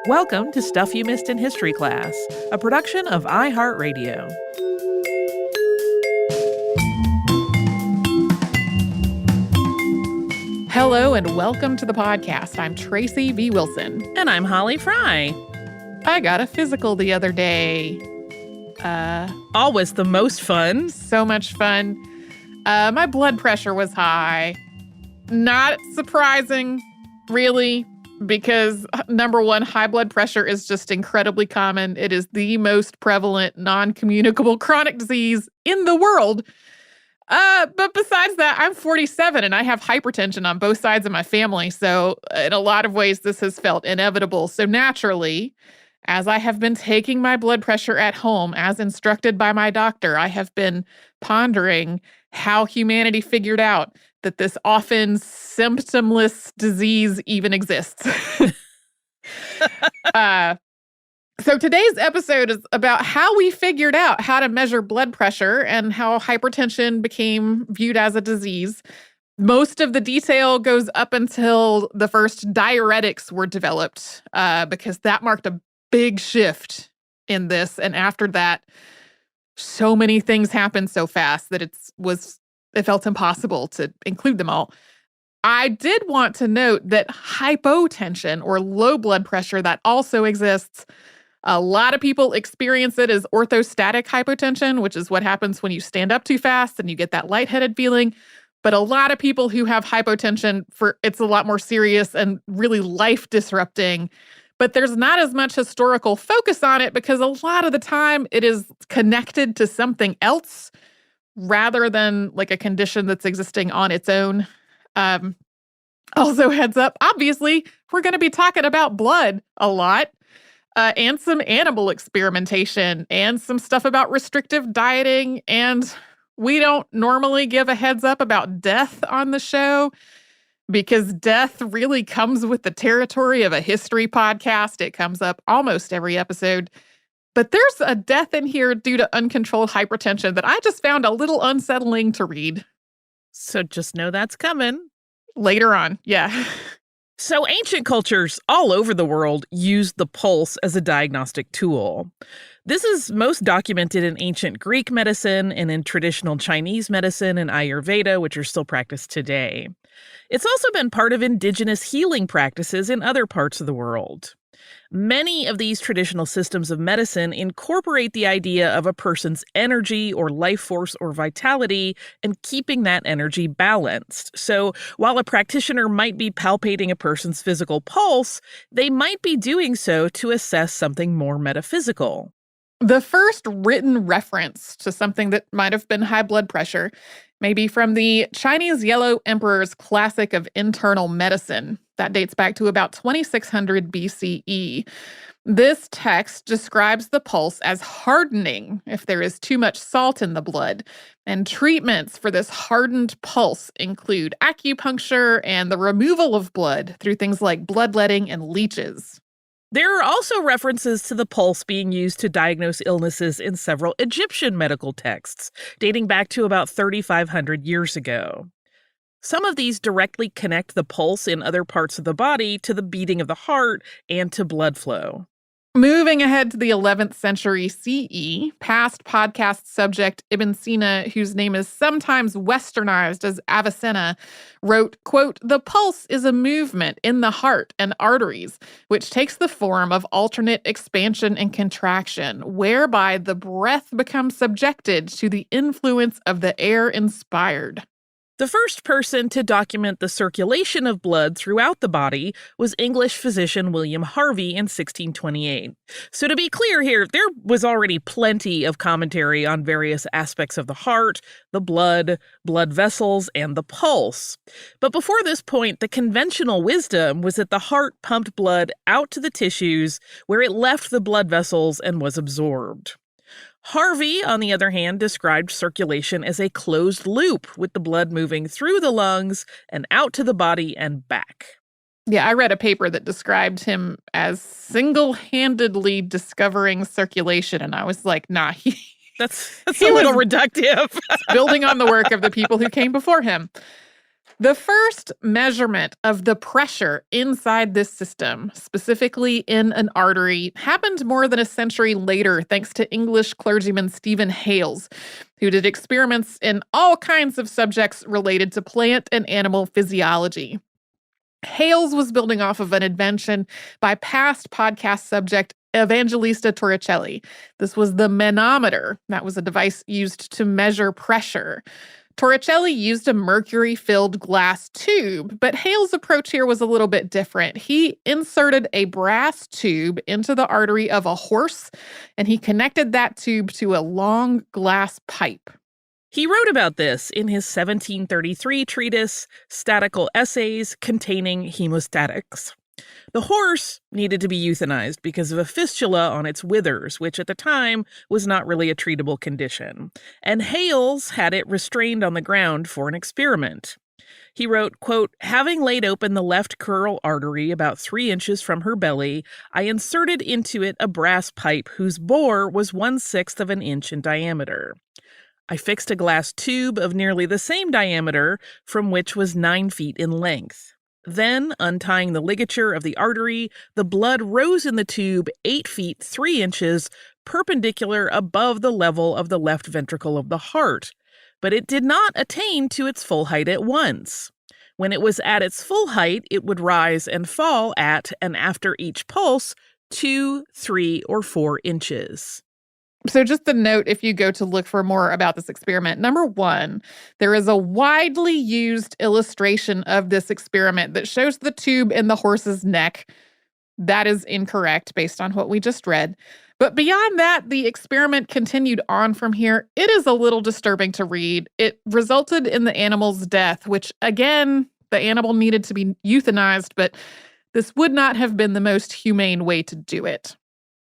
Welcome to Stuff You Missed in History Class, a production of iHeartRadio. Hello and welcome to the podcast. I'm Tracy V. Wilson. And I'm Holly Fry. I got a physical the other day. Always the most fun. So much fun. My blood pressure was high. Not surprising, really, because number one, high blood pressure is just incredibly common. It is the most prevalent non-communicable chronic disease in the world. But besides that, I'm 47 and I have hypertension on both sides of my family. So in a lot of ways, this has felt inevitable. So naturally, as I have been taking my blood pressure at home, as instructed by my doctor, I have been pondering how humanity figured out that this often symptomless disease even exists. So today's episode is about how we figured out how to measure blood pressure and how hypertension became viewed as a disease. Most of the detail goes up until the first diuretics were developed, because that marked a big shift in this. And after that, so many things happened so fast that it felt impossible to include them all. I did want to note that hypotension, or low blood pressure, that also exists. A lot of people experience it as orthostatic hypotension, which is what happens when you stand up too fast and you get that lightheaded feeling. But a lot of people who have hypotension, it's a lot more serious and really life-disrupting. But there's not as much historical focus on it because a lot of the time it is connected to something else rather than like a condition that's existing on its own. Also, heads up, obviously, we're going to be talking about blood a lot. And some animal experimentation and some stuff about restrictive dieting. And we don't normally give a heads up about death on the show because death really comes with the territory of a history podcast. It comes up almost every episode. But there's a death in here due to uncontrolled hypertension that I just found a little unsettling to read. So just know that's coming. Later on, yeah. So ancient cultures all over the world used the pulse as a diagnostic tool. This is most documented in ancient Greek medicine and in traditional Chinese medicine and Ayurveda, which are still practiced today. It's also been part of indigenous healing practices in other parts of the world. Many of these traditional systems of medicine incorporate the idea of a person's energy or life force or vitality and keeping that energy balanced. So while a practitioner might be palpating a person's physical pulse, they might be doing so to assess something more metaphysical. The first written reference to something that might have been high blood pressure may be from the Chinese Yellow Emperor's Classic of Internal Medicine. That dates back to about 2600 BCE. This text describes the pulse as hardening if there is too much salt in the blood. And treatments for this hardened pulse include acupuncture and the removal of blood through things like bloodletting and leeches. There are also references to the pulse being used to diagnose illnesses in several Egyptian medical texts, dating back to about 3,500 years ago. Some of these directly connect the pulse in other parts of the body to the beating of the heart and to blood flow. Moving ahead to the 11th century CE, past podcast subject Ibn Sina, whose name is sometimes westernized as Avicenna, wrote, quote, "The pulse is a movement in the heart and arteries, which takes the form of alternate expansion and contraction, whereby the breath becomes subjected to the influence of the air inspired." The first person to document the circulation of blood throughout the body was English physician William Harvey in 1628. So to be clear here, there was already plenty of commentary on various aspects of the heart, the blood vessels, and the pulse. But before this point, the conventional wisdom was that the heart pumped blood out to the tissues where it left the blood vessels and was absorbed. Harvey, on the other hand, described circulation as a closed loop, with the blood moving through the lungs and out to the body and back. Yeah, I read a paper that described him as single-handedly discovering circulation, and I was like, nah, that's a little reductive. Building on the work of the people who came before him. The first measurement of the pressure inside this system, specifically in an artery, happened more than a century later thanks to English clergyman Stephen Hales, who did experiments in all kinds of subjects related to plant and animal physiology. Hales was building off of an invention by past podcast subject Evangelista Torricelli. This was the manometer. That was a device used to measure pressure. Torricelli used a mercury-filled glass tube, but Hales' approach here was a little bit different. He inserted a brass tube into the artery of a horse, and he connected that tube to a long glass pipe. He wrote about this in his 1733 treatise, Statical Essays Containing Hemostatics. The horse needed to be euthanized because of a fistula on its withers, which at the time was not really a treatable condition. And Hales had it restrained on the ground for an experiment. He wrote, quote, "Having laid open the left crural artery about 3 inches from her belly, I inserted into it a brass pipe whose bore was 1/6 of an inch in diameter. I fixed a glass tube of nearly the same diameter, from which was 9 feet in length. Then, untying the ligature of the artery, the blood rose in the tube 8 feet 3 inches, perpendicular above the level of the left ventricle of the heart. But it did not attain to its full height at once. When it was at its full height, it would rise and fall at and after each pulse 2, 3, or 4 inches. So just a note, if you go to look for more about this experiment, number one, there is a widely used illustration of this experiment that shows the tube in the horse's neck. That is incorrect based on what we just read. But beyond that, the experiment continued on from here. It is a little disturbing to read. It resulted in the animal's death, which again, the animal needed to be euthanized, but this would not have been the most humane way to do it.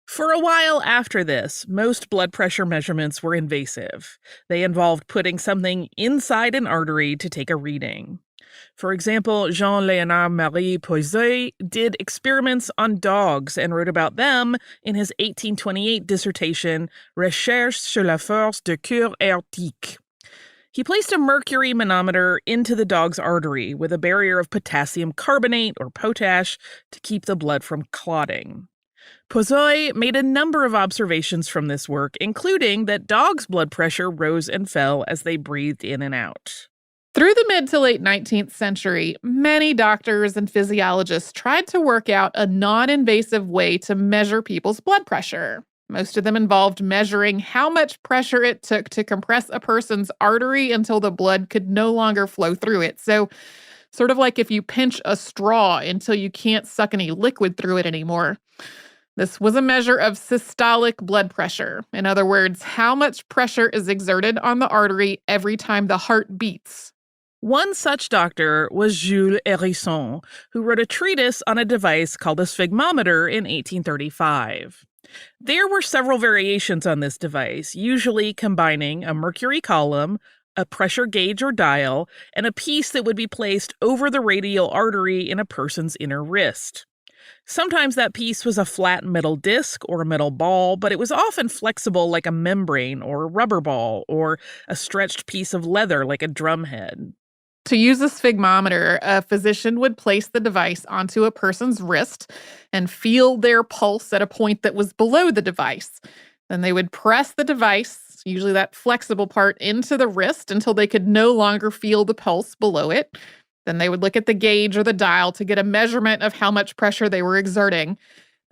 For a while after this, most blood pressure measurements were invasive. They involved putting something inside an artery to take a reading. For example, Jean-Léonard Marie Poiseuille did experiments on dogs and wrote about them in his 1828 dissertation, Recherches sur la force de cure aortique. He placed a mercury manometer into the dog's artery with a barrier of potassium carbonate or potash to keep the blood from clotting. Poiseuille made a number of observations from this work, including that dogs' blood pressure rose and fell as they breathed in and out. Through the mid to late 19th century, many doctors and physiologists tried to work out a non-invasive way to measure people's blood pressure. Most of them involved measuring how much pressure it took to compress a person's artery until the blood could no longer flow through it. So, sort of like if you pinch a straw until you can't suck any liquid through it anymore. This was a measure of systolic blood pressure. In other words, how much pressure is exerted on the artery every time the heart beats. One such doctor was Jules Hérisson, who wrote a treatise on a device called a sphygmometer in 1835. There were several variations on this device, usually combining a mercury column, a pressure gauge or dial, and a piece that would be placed over the radial artery in a person's inner wrist. Sometimes that piece was a flat metal disc or a metal ball, but it was often flexible like a membrane or a rubber ball or a stretched piece of leather like a drumhead. To use a sphygmometer, a physician would place the device onto a person's wrist and feel their pulse at a point that was below the device. Then they would press the device, usually that flexible part, into the wrist until they could no longer feel the pulse below it. Then they would look at the gauge or the dial to get a measurement of how much pressure they were exerting.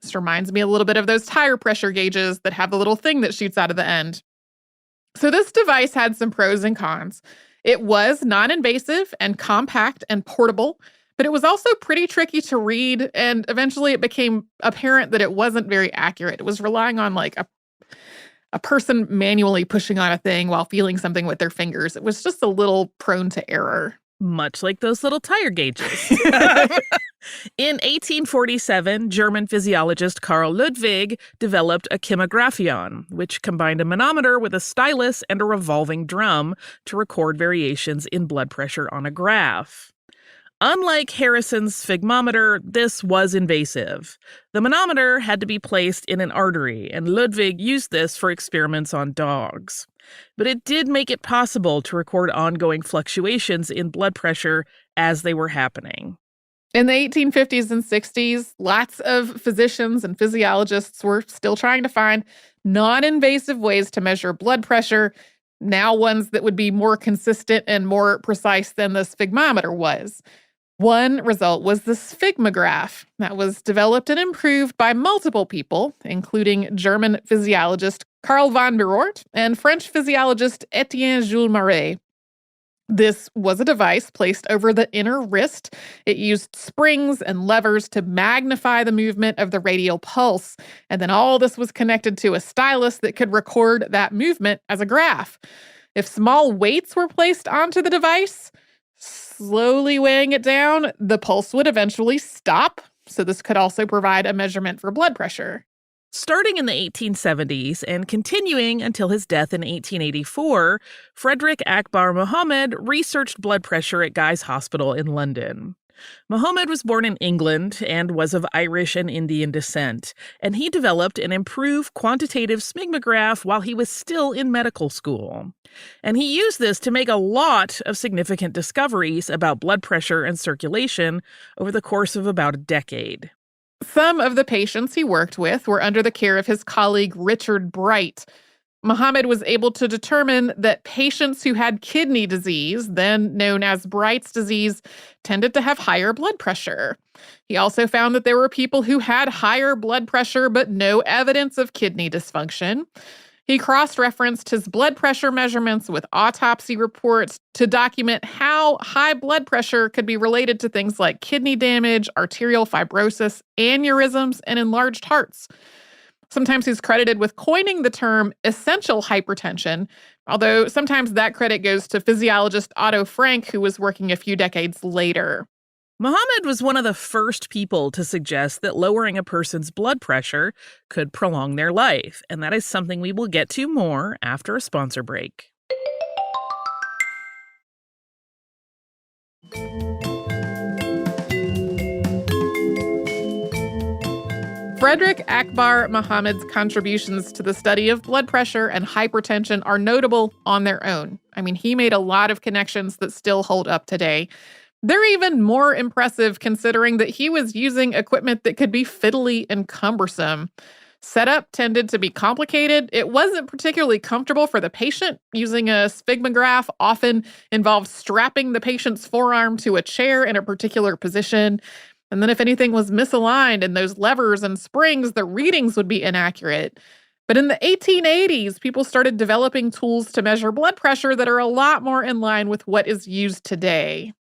This reminds me a little bit of those tire pressure gauges that have the little thing that shoots out of the end. So this device had some pros and cons. It was non-invasive and compact and portable, but it was also pretty tricky to read, and eventually it became apparent that it wasn't very accurate. It was relying on like a person manually pushing on a thing while feeling something with their fingers. It was just a little prone to error. Much like those little tire gauges. In 1847, German physiologist Carl Ludwig developed a chemographion, which combined a manometer with a stylus and a revolving drum to record variations in blood pressure on a graph. Unlike Harrison's sphygmometer, this was invasive. The manometer had to be placed in an artery, and Ludwig used this for experiments on dogs. But it did make it possible to record ongoing fluctuations in blood pressure as they were happening. In the 1850s and 60s, lots of physicians and physiologists were still trying to find non-invasive ways to measure blood pressure, now ones that would be more consistent and more precise than the sphygmometer was. One result was the sphygmagraph that was developed and improved by multiple people, including German physiologist Karl von Biort and French physiologist Etienne Jules Marais. This was a device placed over the inner wrist. It used springs and levers to magnify the movement of the radial pulse. And then all this was connected to a stylus that could record that movement as a graph. If small weights were placed onto the device, slowly weighing it down, the pulse would eventually stop. So this could also provide a measurement for blood pressure. Starting in the 1870s and continuing until his death in 1884, Frederick Akbar Mohammed researched blood pressure at Guy's Hospital in London. Mohammed was born in England and was of Irish and Indian descent, and he developed an improved quantitative sphygmograph while he was still in medical school. And he used this to make a lot of significant discoveries about blood pressure and circulation over the course of about a decade. Some of the patients he worked with were under the care of his colleague Richard Bright. Mohammed was able to determine that patients who had kidney disease, then known as Bright's disease, tended to have higher blood pressure. He also found that there were people who had higher blood pressure but no evidence of kidney dysfunction. He cross-referenced his blood pressure measurements with autopsy reports to document how high blood pressure could be related to things like kidney damage, arterial fibrosis, aneurysms, and enlarged hearts. Sometimes he's credited with coining the term essential hypertension, although sometimes that credit goes to physiologist Otto Frank, who was working a few decades later. Mohammed was one of the first people to suggest that lowering a person's blood pressure could prolong their life, and that is something we will get to more after a sponsor break. Frederick Akbar Mohammed's contributions to the study of blood pressure and hypertension are notable on their own. I mean, he made a lot of connections that still hold up today. They're even more impressive considering that he was using equipment that could be fiddly and cumbersome. Setup tended to be complicated. It wasn't particularly comfortable for the patient. Using a sphygmograph often involved strapping the patient's forearm to a chair in a particular position. And then if anything was misaligned in those levers and springs, the readings would be inaccurate. But in the 1880s, people started developing tools to measure blood pressure that are a lot more in line with what is used today.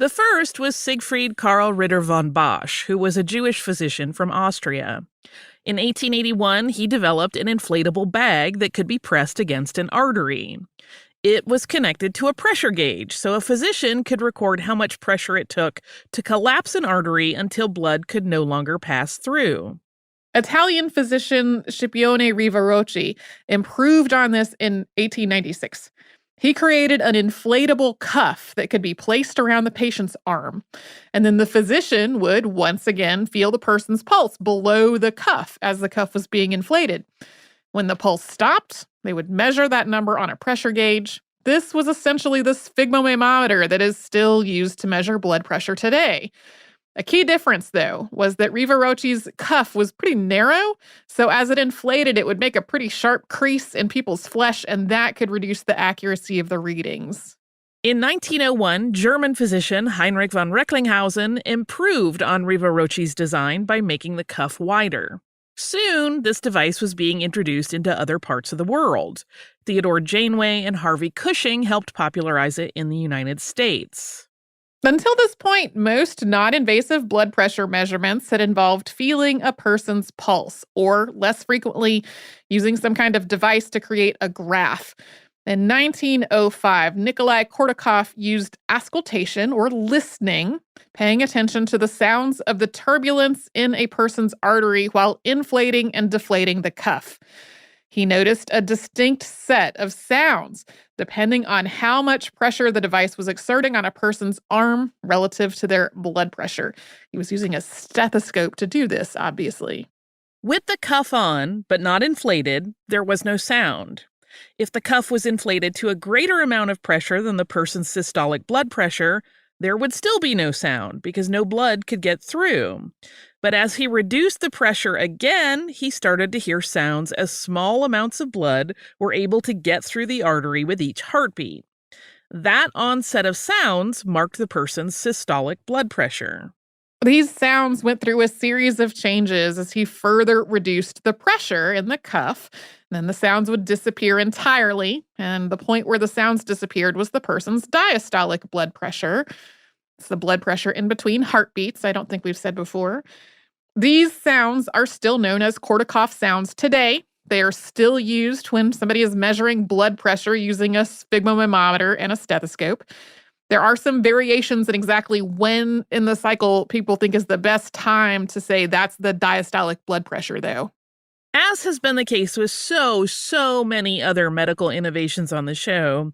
The first was Siegfried Karl Ritter von Bosch, who was a Jewish physician from Austria. In 1881, he developed an inflatable bag that could be pressed against an artery. It was connected to a pressure gauge, so a physician could record how much pressure it took to collapse an artery until blood could no longer pass through. Italian physician Scipione Rivarocci improved on this in 1896. He created an inflatable cuff that could be placed around the patient's arm. And then the physician would once again feel the person's pulse below the cuff as the cuff was being inflated. When the pulse stopped, they would measure that number on a pressure gauge. This was essentially the sphygmometer that is still used to measure blood pressure today. A key difference, though, was that Rivarocci's cuff was pretty narrow, so as it inflated, it would make a pretty sharp crease in people's flesh, and that could reduce the accuracy of the readings. In 1901, German physician Heinrich von Recklinghausen improved on Rivarocci's design by making the cuff wider. Soon, this device was being introduced into other parts of the world. Theodore Janeway and Harvey Cushing helped popularize it in the United States. Until this point, most non-invasive blood pressure measurements had involved feeling a person's pulse, or less frequently, using some kind of device to create a graph. In 1905, Nikolai Corticoff used auscultation, or listening, paying attention to the sounds of the turbulence in a person's artery while inflating and deflating the cuff. He noticed a distinct set of sounds depending on how much pressure the device was exerting on a person's arm relative to their blood pressure. He was using a stethoscope to do this, obviously. With the cuff on, but not inflated, there was no sound. If the cuff was inflated to a greater amount of pressure than the person's systolic blood pressure, there would still be no sound because no blood could get through. But as he reduced the pressure again, he started to hear sounds as small amounts of blood were able to get through the artery with each heartbeat. That onset of sounds marked the person's systolic blood pressure. These sounds went through a series of changes as he further reduced the pressure in the cuff. Then the sounds would disappear entirely, and the point where the sounds disappeared was the person's diastolic blood pressure. It's the blood pressure in between heartbeats, I don't think we've said before. These sounds are still known as Corticoff Sounds today. They are still used when somebody is measuring blood pressure using a sphygmometer and a stethoscope. There are some variations in exactly when in the cycle people think is the best time to say that's the diastolic blood pressure, though. As has been the case with so many other medical innovations on the show,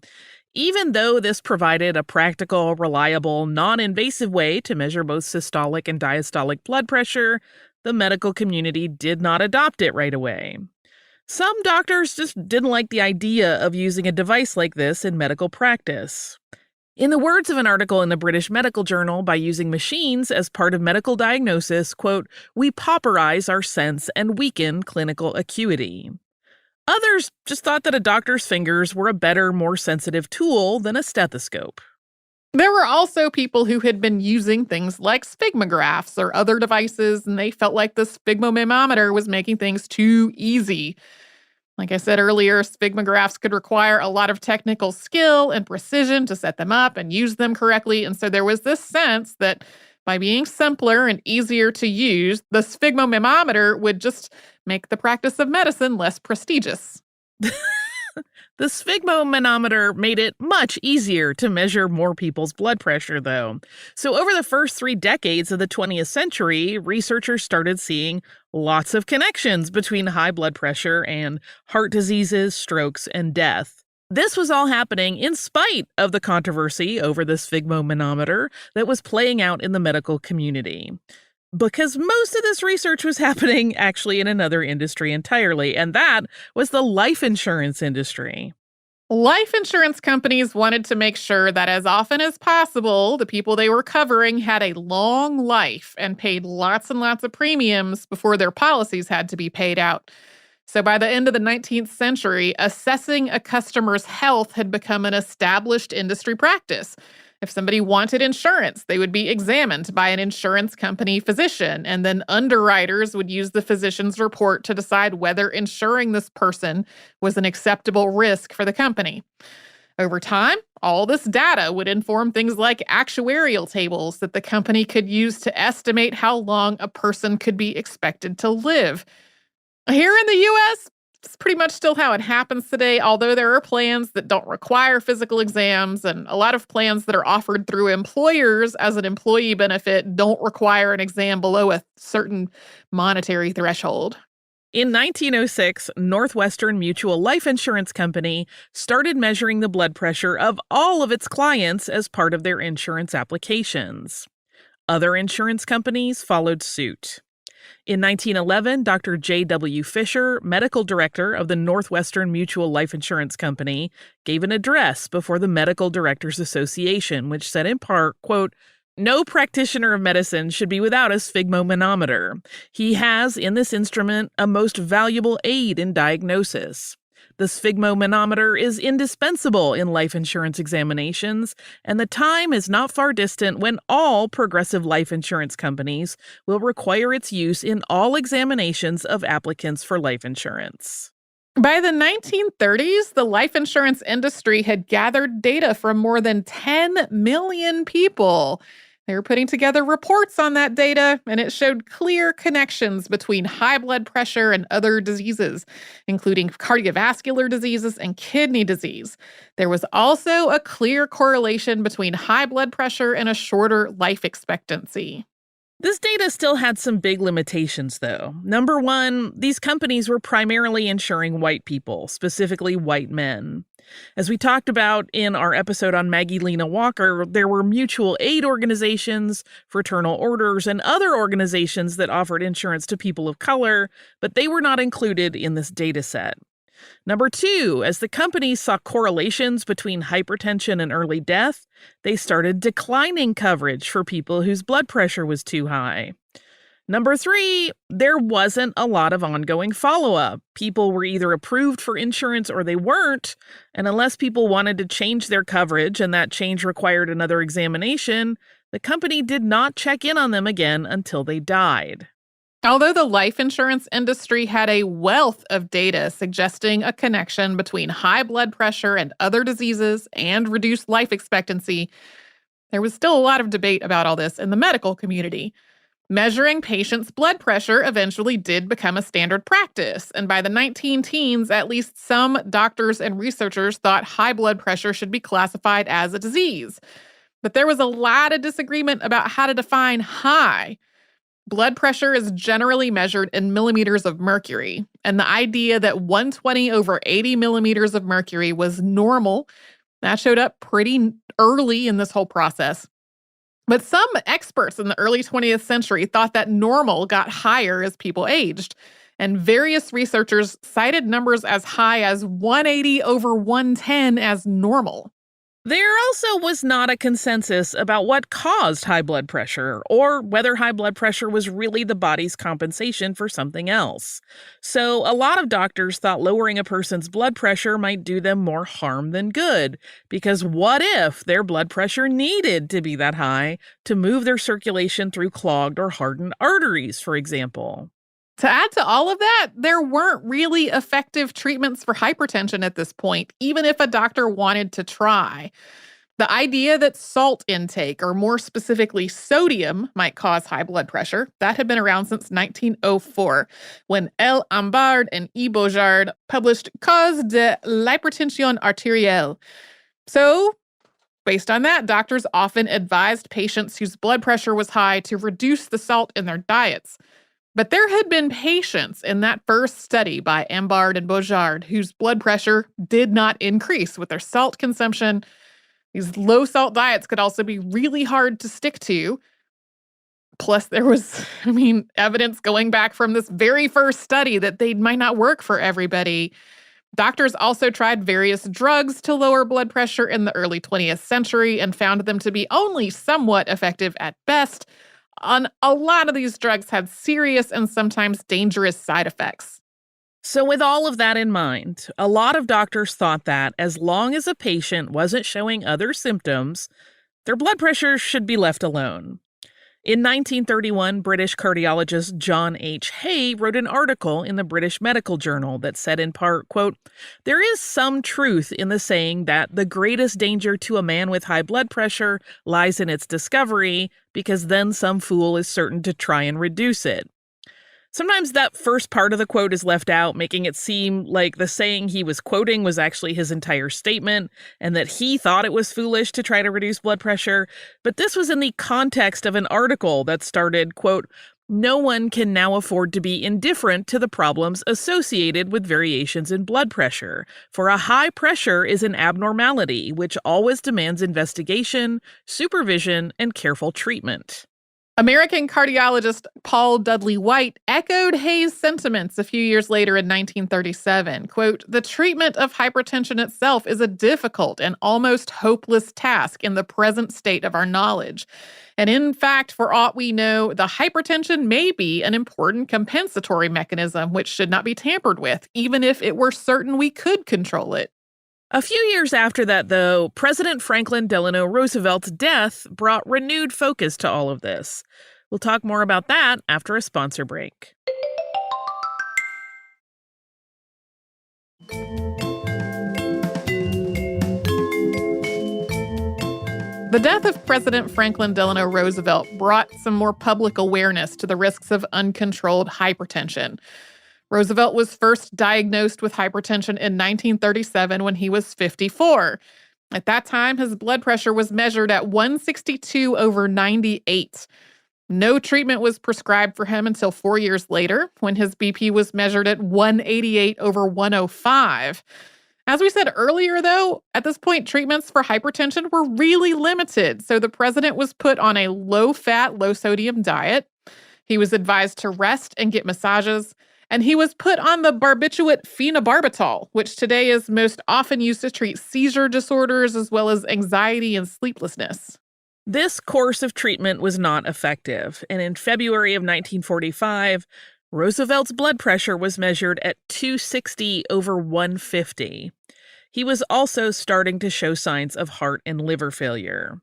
even though this provided a practical, reliable, non-invasive way to measure both systolic and diastolic blood pressure, the medical community did not adopt it right away. Some doctors just didn't like the idea of using a device like this in medical practice. In the words of an article in the British Medical Journal, by using machines as part of medical diagnosis, quote, "we pauperize our sense and weaken clinical acuity." Others just thought that a doctor's fingers were a better, more sensitive tool than a stethoscope. There were also people who had been using things like sphygmographs or other devices, and they felt like the sphygmometer was making things too easy. Like I said earlier, sphygmographs could require a lot of technical skill and precision to set them up and use them correctly. And so there was this sense that by being simpler and easier to use, the sphygmometer would just make the practice of medicine less prestigious. The sphygmomanometer made it much easier to measure more people's blood pressure, though. So over the first 3 decades of the 20th century, researchers started seeing lots of connections between high blood pressure and heart diseases, strokes, and death. This was all happening in spite of the controversy over the sphygmomanometer that was playing out in the medical community. Because most of this research was happening actually in another industry entirely, and that was the life insurance industry. Life insurance companies wanted to make sure that as often as possible, the people they were covering had a long life and paid lots and lots of premiums before their policies had to be paid out. So by the end of the 19th century, assessing a customer's health had become an established industry practice. If somebody wanted insurance, they would be examined by an insurance company physician, and then underwriters would use the physician's report to decide whether insuring this person was an acceptable risk for the company. Over time, all this data would inform things like actuarial tables that the company could use to estimate how long a person could be expected to live. Here in the U.S., it's pretty much still how it happens today, although there are plans that don't require physical exams, and a lot of plans that are offered through employers as an employee benefit don't require an exam below a certain monetary threshold. In 1906, Northwestern Mutual Life Insurance Company started measuring the blood pressure of all of its clients as part of their insurance applications. Other insurance companies followed suit. In 1911, Dr. J.W. Fisher, medical director of the Northwestern Mutual Life Insurance Company, gave an address before the Medical Directors Association, which said in part, quote, "No practitioner of medicine should be without a sphygmomanometer. He has in this instrument a most valuable aid in diagnosis. The sphygmomanometer is indispensable in life insurance examinations, and the time is not far distant when all progressive life insurance companies will require its use in all examinations of applicants for life insurance." By the 1930s, the life insurance industry had gathered data from more than 10 million people. They were putting together reports on that data, and it showed clear connections between high blood pressure and other diseases, including cardiovascular diseases and kidney disease. There was also a clear correlation between high blood pressure and a shorter life expectancy. This data still had some big limitations, though. Number one, these companies were primarily insuring white people, specifically white men. As we talked about in our episode on Maggie Lena Walker, there were mutual aid organizations, fraternal orders, and other organizations that offered insurance to people of color, but they were not included in this data set. Number two, as the companies saw correlations between hypertension and early death, they started declining coverage for people whose blood pressure was too high. Number three, there wasn't a lot of ongoing follow-up. People were either approved for insurance or they weren't, and unless people wanted to change their coverage and that change required another examination, the company did not check in on them again until they died. Although the life insurance industry had a wealth of data suggesting a connection between high blood pressure and other diseases and reduced life expectancy, there was still a lot of debate about all this in the medical community. Measuring patients' blood pressure eventually did become a standard practice, and by the 19-teens, at least some doctors and researchers thought high blood pressure should be classified as a disease. But there was a lot of disagreement about how to define high. Blood pressure is generally measured in millimeters of mercury, and the idea that 120 over 80 millimeters of mercury was normal, that showed up pretty early in this whole process. But some experts in the early 20th century thought that normal got higher as people aged, and various researchers cited numbers as high as 180 over 110 as normal. There also was not a consensus about what caused high blood pressure or whether high blood pressure was really the body's compensation for something else. So a lot of doctors thought lowering a person's blood pressure might do them more harm than good, because what if their blood pressure needed to be that high to move their circulation through clogged or hardened arteries, for example? To add to all of that, there weren't really effective treatments for hypertension at this point, even if a doctor wanted to try. The idea that salt intake, or more specifically sodium, might cause high blood pressure, that had been around since 1904, when L. Ambard and E. Beaujard published Cause de l'hypertension artérielle. So, based on that, doctors often advised patients whose blood pressure was high to reduce the salt in their diets. But there had been patients in that first study by Ambard and Beaujard whose blood pressure did not increase with their salt consumption. These low-salt diets could also be really hard to stick to. Plus, there was, evidence going back from this very first study that they might not work for everybody. Doctors also tried various drugs to lower blood pressure in the early 20th century and found them to be only somewhat effective at best. A lot of these drugs had serious and sometimes dangerous side effects. So with all of that in mind, a lot of doctors thought that as long as a patient wasn't showing other symptoms, their blood pressure should be left alone. In 1931, British cardiologist John H. Hay wrote an article in the British Medical Journal that said in part, quote, "There is some truth in the saying that the greatest danger to a man with high blood pressure lies in its discovery, because then some fool is certain to try and reduce it." Sometimes that first part of the quote is left out, making it seem like the saying he was quoting was actually his entire statement and that he thought it was foolish to try to reduce blood pressure. But this was in the context of an article that started, quote, "No one can now afford to be indifferent to the problems associated with variations in blood pressure, for a high pressure is an abnormality which always demands investigation, supervision, and careful treatment." American cardiologist Paul Dudley White echoed Hay's sentiments a few years later in 1937. Quote, "The treatment of hypertension itself is a difficult and almost hopeless task in the present state of our knowledge. And in fact, for aught we know, the hypertension may be an important compensatory mechanism which should not be tampered with, even if it were certain we could control it." A few years after that, though, President Franklin Delano Roosevelt's death brought renewed focus to all of this. We'll talk more about that after a sponsor break. The death of President Franklin Delano Roosevelt brought some more public awareness to the risks of uncontrolled hypertension. Roosevelt was first diagnosed with hypertension in 1937 when he was 54. At that time, his blood pressure was measured at 162 over 98. No treatment was prescribed for him until 4 years later, when his BP was measured at 188 over 105. As we said earlier, though, at this point, treatments for hypertension were really limited, so the president was put on a low-fat, low-sodium diet. He was advised to rest and get massages, And he was put on the barbiturate phenobarbital, which today is most often used to treat seizure disorders as well as anxiety and sleeplessness. This course of treatment was not effective, and in February of 1945, Roosevelt's blood pressure was measured at 260 over 150. He was also starting to show signs of heart and liver failure.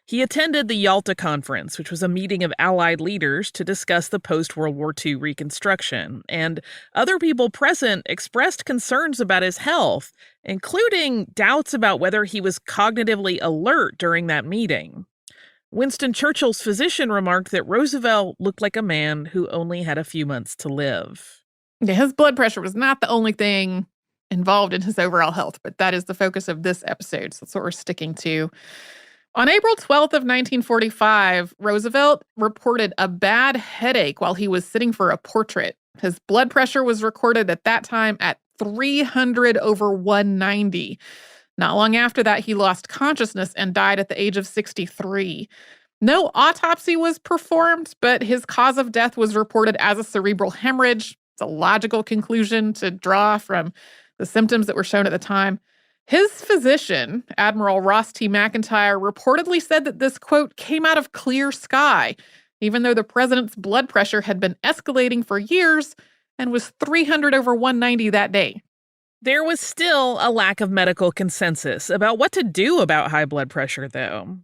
He attended the Yalta Conference, which was a meeting of Allied leaders to discuss the post-World War II reconstruction, and other people present expressed concerns about his health, including doubts about whether he was cognitively alert during that meeting. Winston Churchill's physician remarked that Roosevelt looked like a man who only had a few months to live. Yeah, his blood pressure was not the only thing involved in his overall health, but that is the focus of this episode, so that's what we're sticking to. On April 12th of 1945, Roosevelt reported a bad headache while he was sitting for a portrait. His blood pressure was recorded at that time at 300 over 190. Not long after that, he lost consciousness and died at the age of 63. No autopsy was performed, but his cause of death was reported as a cerebral hemorrhage. It's a logical conclusion to draw from the symptoms that were shown at the time. His physician, Admiral Ross T. McIntyre, reportedly said that this, quote, came out of clear sky, even though the president's blood pressure had been escalating for years and was 300 over 190 that day. There was still a lack of medical consensus about what to do about high blood pressure, though.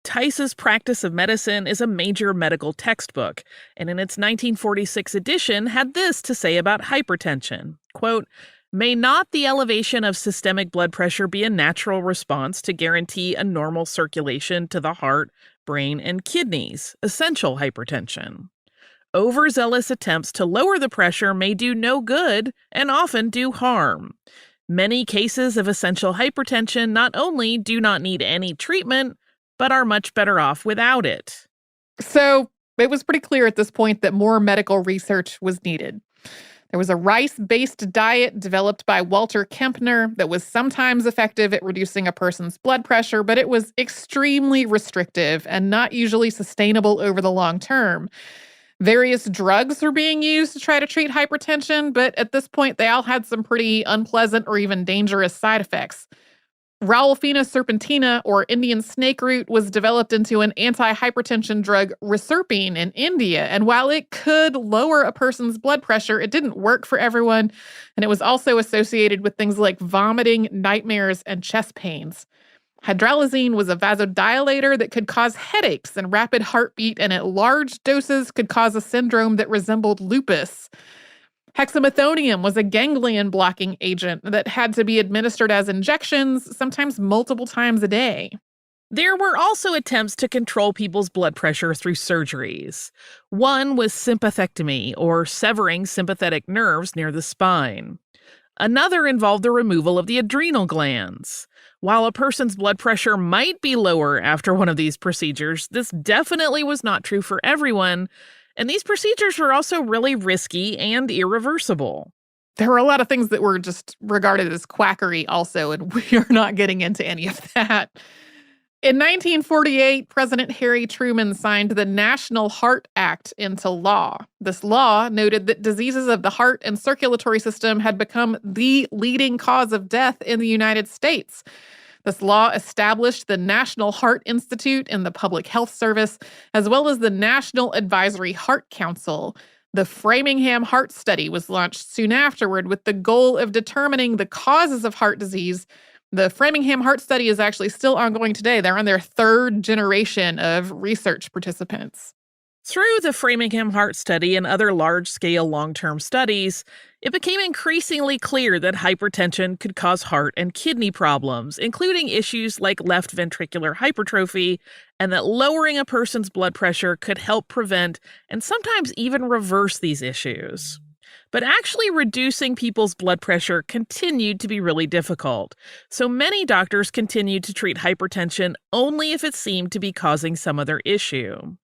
Tice's Practice of Medicine is a major medical textbook, and in its 1946 edition had this to say about hypertension, quote, may not the elevation of systemic blood pressure be a natural response to guarantee a normal circulation to the heart, brain, and kidneys, essential hypertension? Overzealous attempts to lower the pressure may do no good and often do harm. Many cases of essential hypertension not only do not need any treatment, but are much better off without it. So it was pretty clear at this point that more medical research was needed. There was a rice-based diet developed by Walter Kempner that was sometimes effective at reducing a person's blood pressure, but it was extremely restrictive and not usually sustainable over the long term. Various drugs were being used to try to treat hypertension, but at this point, they all had some pretty unpleasant or even dangerous side effects. Rauwolfina serpentina, or Indian snake root, was developed into an anti-hypertension drug, reserpine, in India. And while it could lower a person's blood pressure, it didn't work for everyone. And it was also associated with things like vomiting, nightmares, and chest pains. Hydralazine was a vasodilator that could cause headaches and rapid heartbeat, and at large doses could cause a syndrome that resembled lupus. Hexamethonium was a ganglion-blocking agent that had to be administered as injections, sometimes multiple times a day. There were also attempts to control people's blood pressure through surgeries. One was sympathectomy, or severing sympathetic nerves near the spine. Another involved the removal of the adrenal glands. While a person's blood pressure might be lower after one of these procedures, this definitely was not true for everyone, and these procedures were also really risky and irreversible. There were a lot of things that were just regarded as quackery also, and we are not getting into any of that. In 1948, President Harry Truman signed the National Heart Act into law. This law noted that diseases of the heart and circulatory system had become the leading cause of death in the United States. This law established the National Heart Institute in the Public Health Service, as well as the National Advisory Heart Council. The Framingham Heart Study was launched soon afterward with the goal of determining the causes of heart disease. The Framingham Heart Study is actually still ongoing today. They're on their third generation of research participants. Through the Framingham Heart Study and other large-scale long-term studies, it became increasingly clear that hypertension could cause heart and kidney problems, including issues like left ventricular hypertrophy, and that lowering a person's blood pressure could help prevent and sometimes even reverse these issues. But actually reducing people's blood pressure continued to be really difficult, so many doctors continued to treat hypertension only if it seemed to be causing some other issue.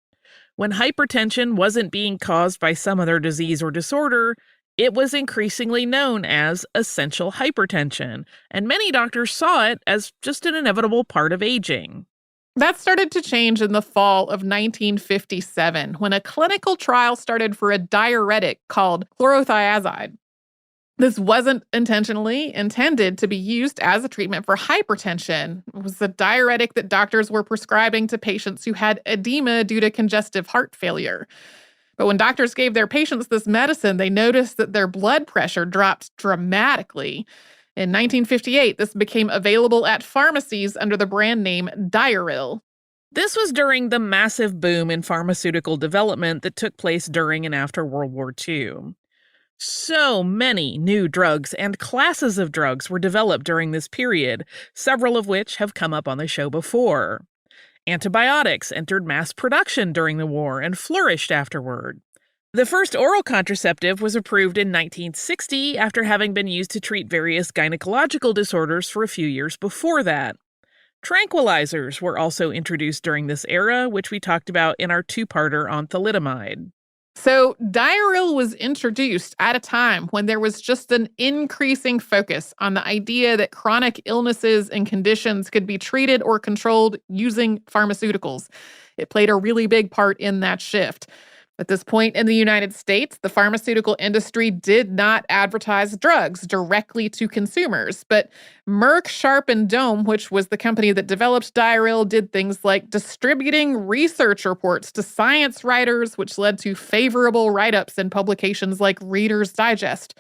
When hypertension wasn't being caused by some other disease or disorder, it was increasingly known as essential hypertension, and many doctors saw it as just an inevitable part of aging. That started to change in the fall of 1957 when a clinical trial started for a diuretic called chlorothiazide. This wasn't intentionally intended to be used as a treatment for hypertension. It was a diuretic that doctors were prescribing to patients who had edema due to congestive heart failure. But when doctors gave their patients this medicine, they noticed that their blood pressure dropped dramatically. In 1958, this became available at pharmacies under the brand name Diarrheal. This was during the massive boom in pharmaceutical development that took place during and after World War II. So many new drugs and classes of drugs were developed during this period, several of which have come up on the show before. Antibiotics entered mass production during the war and flourished afterward. The first oral contraceptive was approved in 1960 after having been used to treat various gynecological disorders for a few years before that. Tranquilizers were also introduced during this era, which we talked about in our two-parter on thalidomide. So, Diarrheal was introduced at a time when there was just an increasing focus on the idea that chronic illnesses and conditions could be treated or controlled using pharmaceuticals. It played a really big part in that shift. At this point in the United States, the pharmaceutical industry did not advertise drugs directly to consumers, but Merck, Sharp, and Dohme, which was the company that developed Diarrheal, did things like distributing research reports to science writers, which led to favorable write-ups in publications like Reader's Digest.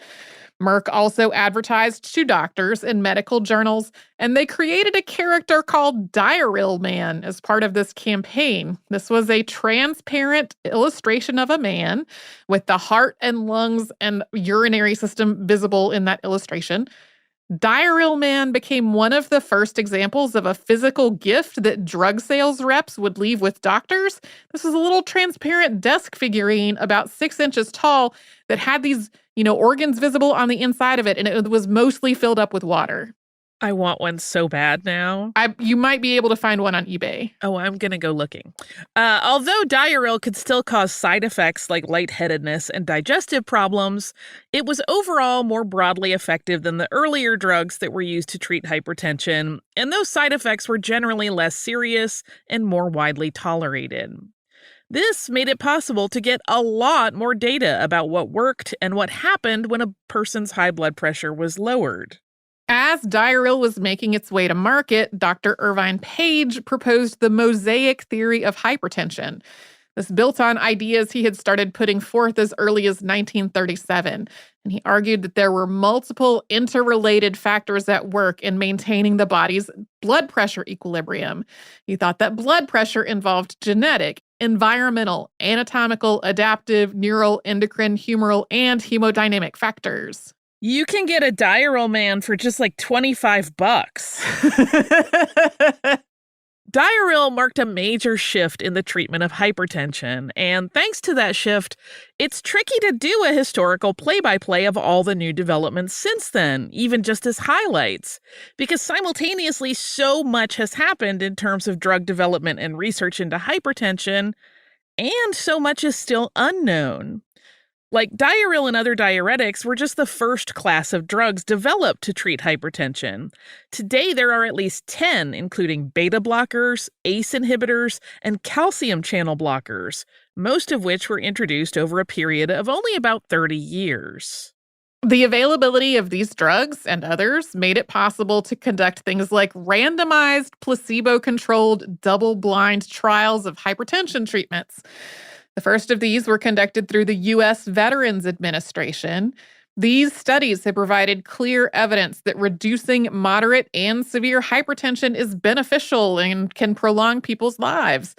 Merck also advertised to doctors in medical journals, and they created a character called Diarrheal Man as part of this campaign. This was a transparent illustration of a man with the heart and lungs and urinary system visible in that illustration. Diarrheal Man became one of the first examples of a physical gift that drug sales reps would leave with doctors. This was a little transparent desk figurine about 6 inches tall that had these, organs visible on the inside of it, and it was mostly filled up with water. I want one so bad now. You might be able to find one on eBay. Oh, I'm going to go looking. Although Diarrheal could still cause side effects like lightheadedness and digestive problems, it was overall more broadly effective than the earlier drugs that were used to treat hypertension, and those side effects were generally less serious and more widely tolerated. This made it possible to get a lot more data about what worked and what happened when a person's high blood pressure was lowered. As Diarrheal was making its way to market, Dr. Irvine Page proposed the mosaic theory of hypertension. This built on ideas he had started putting forth as early as 1937, and he argued that there were multiple interrelated factors at work in maintaining the body's blood pressure equilibrium. He thought that blood pressure involved genetic, environmental, anatomical, adaptive, neural, endocrine, humoral, and hemodynamic factors. You can get a Diarrheal Man for just like $25. Diarrheal marked a major shift in the treatment of hypertension, and thanks to that shift, it's tricky to do a historical play-by-play of all the new developments since then, even just as highlights, because simultaneously so much has happened in terms of drug development and research into hypertension, and so much is still unknown. Like, Diarrheal and other diuretics were just the first class of drugs developed to treat hypertension. Today, there are at least 10, including beta blockers, ACE inhibitors, and calcium channel blockers, most of which were introduced over a period of only about 30 years. The availability of these drugs and others made it possible to conduct things like randomized, placebo-controlled, double-blind trials of hypertension treatments. The first of these were conducted through the U.S. Veterans Administration. These studies have provided clear evidence that reducing moderate and severe hypertension is beneficial and can prolong people's lives.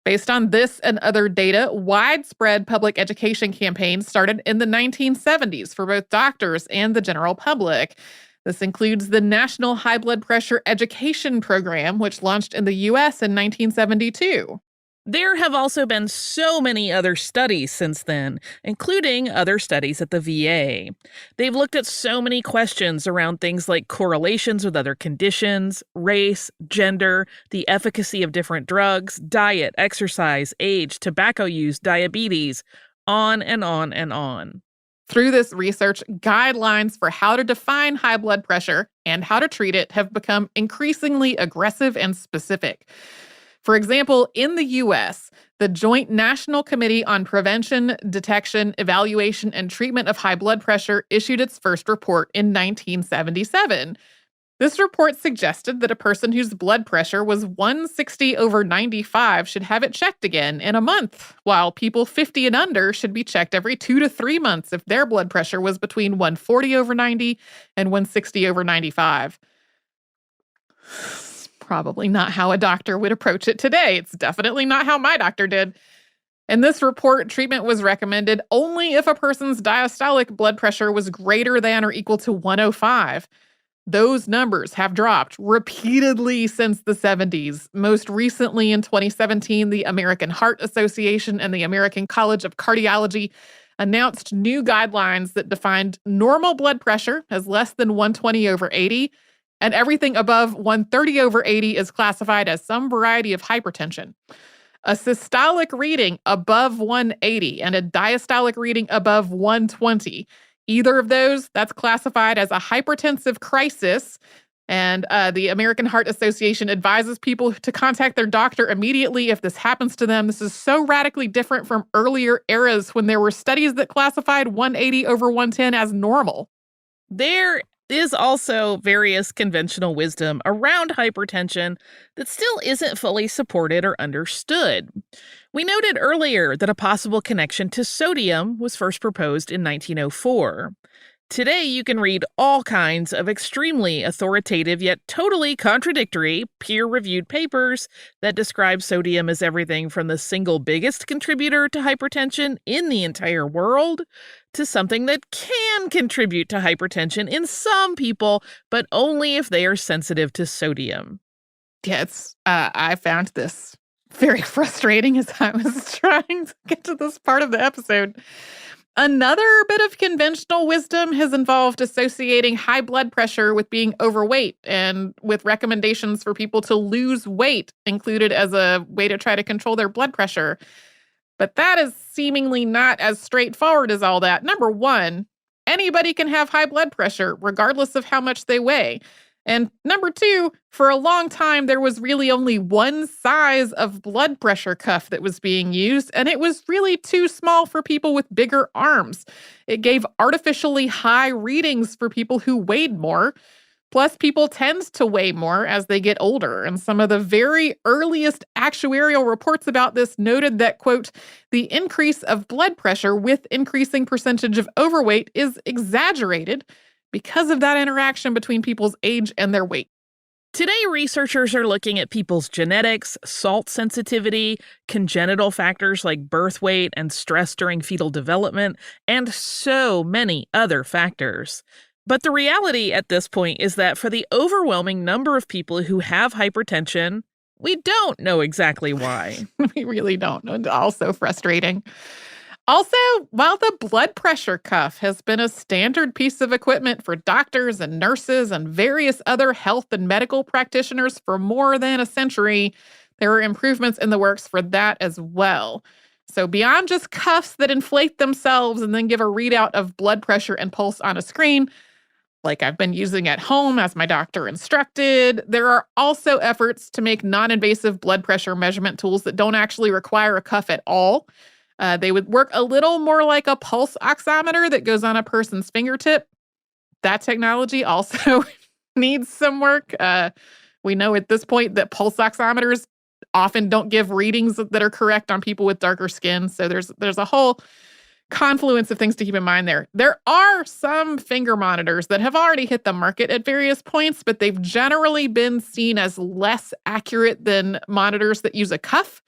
Based on this and other data, widespread public education campaigns started in the 1970s for both doctors and the general public. This includes the National High Blood Pressure Education Program, which launched in the U.S. in 1972. There have also been so many other studies since then, including other studies at the VA. They've looked at so many questions around things like correlations with other conditions, race, gender, the efficacy of different drugs, diet, exercise, age, tobacco use, diabetes, on and on and on. Through this research, guidelines for how to define high blood pressure and how to treat it have become increasingly aggressive and specific. For example, in the U.S., the Joint National Committee on Prevention, Detection, Evaluation, and Treatment of High Blood Pressure issued its first report in 1977. This report suggested that a person whose blood pressure was 160/95 should have it checked again in a month, while people 50 and under should be checked every 2 to 3 months if their blood pressure was between 140/90 and 160/95. Probably not how a doctor would approach it today. It's definitely not how my doctor did. In this report, treatment was recommended only if a person's diastolic blood pressure was greater than or equal to 105. Those numbers have dropped repeatedly since the 70s. Most recently in 2017, the American Heart Association and the American College of Cardiology announced new guidelines that defined normal blood pressure as less than 120/80, and everything above 130/80 is classified as some variety of hypertension. A systolic reading above 180 and a diastolic reading above 120, either of those, that's classified as a hypertensive crisis. And the American Heart Association advises people to contact their doctor immediately if this happens to them. This is so radically different from earlier eras when there were studies that classified 180/110 as normal. There is also various conventional wisdom around hypertension that still isn't fully supported or understood. We noted earlier that a possible connection to sodium was first proposed in 1904. Today, you can read all kinds of extremely authoritative yet totally contradictory peer-reviewed papers that describe sodium as everything from the single biggest contributor to hypertension in the entire world to something that can contribute to hypertension in some people, but only if they are sensitive to sodium. Yeah, I found this very frustrating as I was trying to get to this part of the episode. Another bit of conventional wisdom has involved associating high blood pressure with being overweight and with recommendations for people to lose weight included as a way to try to control their blood pressure. But that is seemingly not as straightforward as all that. Number one, anybody can have high blood pressure regardless of how much they weigh. And number two, for a long time, there was really only one size of blood pressure cuff that was being used, and it was really too small for people with bigger arms. It gave artificially high readings for people who weighed more. Plus, people tend to weigh more as they get older, and some of the very earliest actuarial reports about this noted that, quote, the increase of blood pressure with increasing percentage of overweight is exaggerated because of that interaction between people's age and their weight. Today, researchers are looking at people's genetics, salt sensitivity, congenital factors like birth weight and stress during fetal development, and so many other factors. But the reality at this point is that for the overwhelming number of people who have hypertension, we don't know exactly why. We really don't. It's also frustrating. Also, while the blood pressure cuff has been a standard piece of equipment for doctors and nurses and various other health and medical practitioners for more than a century, there are improvements in the works for that as well. So beyond just cuffs that inflate themselves and then give a readout of blood pressure and pulse on a screen, like I've been using at home as my doctor instructed, there are also efforts to make non-invasive blood pressure measurement tools that don't actually require a cuff at all. They would work a little more like a pulse oximeter that goes on a person's fingertip. That technology also needs some work. We know at this point that pulse oximeters often don't give readings that are correct on people with darker skin. So there's a whole confluence of things to keep in mind there. There are some finger monitors that have already hit the market at various points, but they've generally been seen as less accurate than monitors that use a cuff.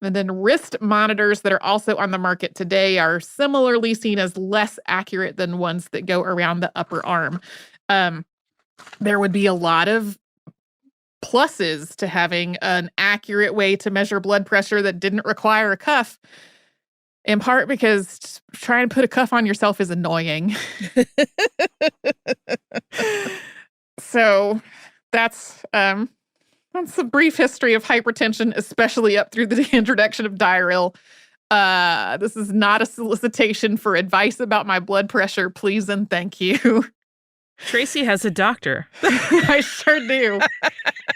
And then wrist monitors that are also on the market today are similarly seen as less accurate than ones that go around the upper arm. There would be a lot of pluses to having an accurate way to measure blood pressure that didn't require a cuff, in part because trying to put a cuff on yourself is annoying. So that's a brief history of hypertension, especially up through the introduction of Diarrheal. This is not a solicitation for advice about my blood pressure, please and thank you. Tracy has a doctor. I sure do.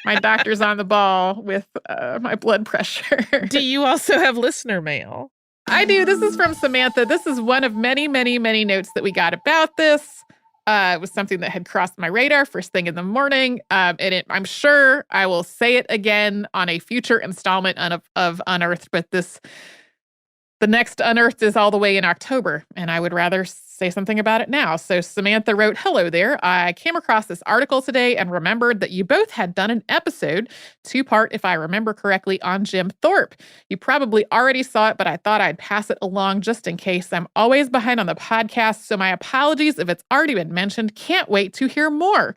My doctor's on the ball with my blood pressure. Do you also have listener mail? I do. This is from Samantha. This is one of many, many, many notes that we got about this. It was something that had crossed my radar first thing in the morning. I'm sure I will say it again on a future installment of Unearthed, but the next Unearthed is all the way in October, and I would rather say something about it now. So Samantha wrote, "Hello there. I came across this article today and remembered that you both had done an episode, 2-part if I remember correctly, on Jim Thorpe. You probably already saw it, but I thought I'd pass it along just in case. I'm always behind on the podcast, so my apologies if it's already been mentioned. Can't wait to hear more."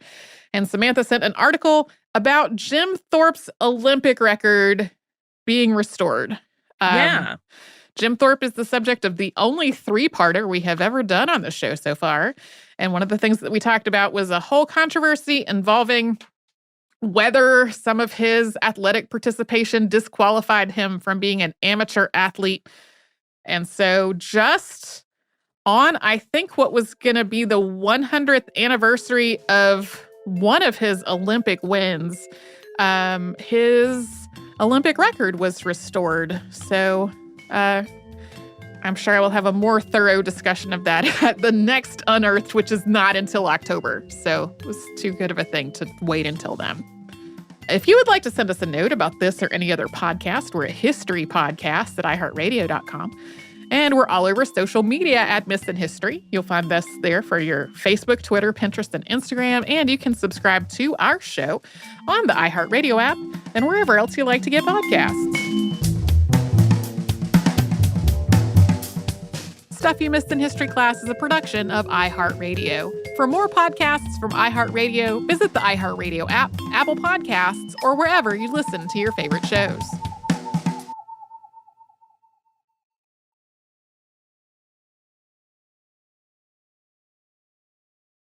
And Samantha sent an article about Jim Thorpe's Olympic record being restored. Yeah. Jim Thorpe is the subject of the only 3-parter we have ever done on the show so far. And one of the things that we talked about was a whole controversy involving whether some of his athletic participation disqualified him from being an amateur athlete. And so just on, I think, what was going to be the 100th anniversary of one of his Olympic wins, his Olympic record was restored. So I'm sure I will have a more thorough discussion of that at the next Unearthed, which is not until October. So it was too good of a thing to wait until then. If you would like to send us a note about this or any other podcast, we're a history podcast at iHeartRadio.com. And we're all over social media at Myths in History. You'll find us there for your Facebook, Twitter, Pinterest, and Instagram. And you can subscribe to our show on the iHeartRadio app and wherever else you like to get podcasts. Stuff You Missed in History Class is a production of iHeartRadio. For more podcasts from iHeartRadio, visit the iHeartRadio app, Apple Podcasts, or wherever you listen to your favorite shows.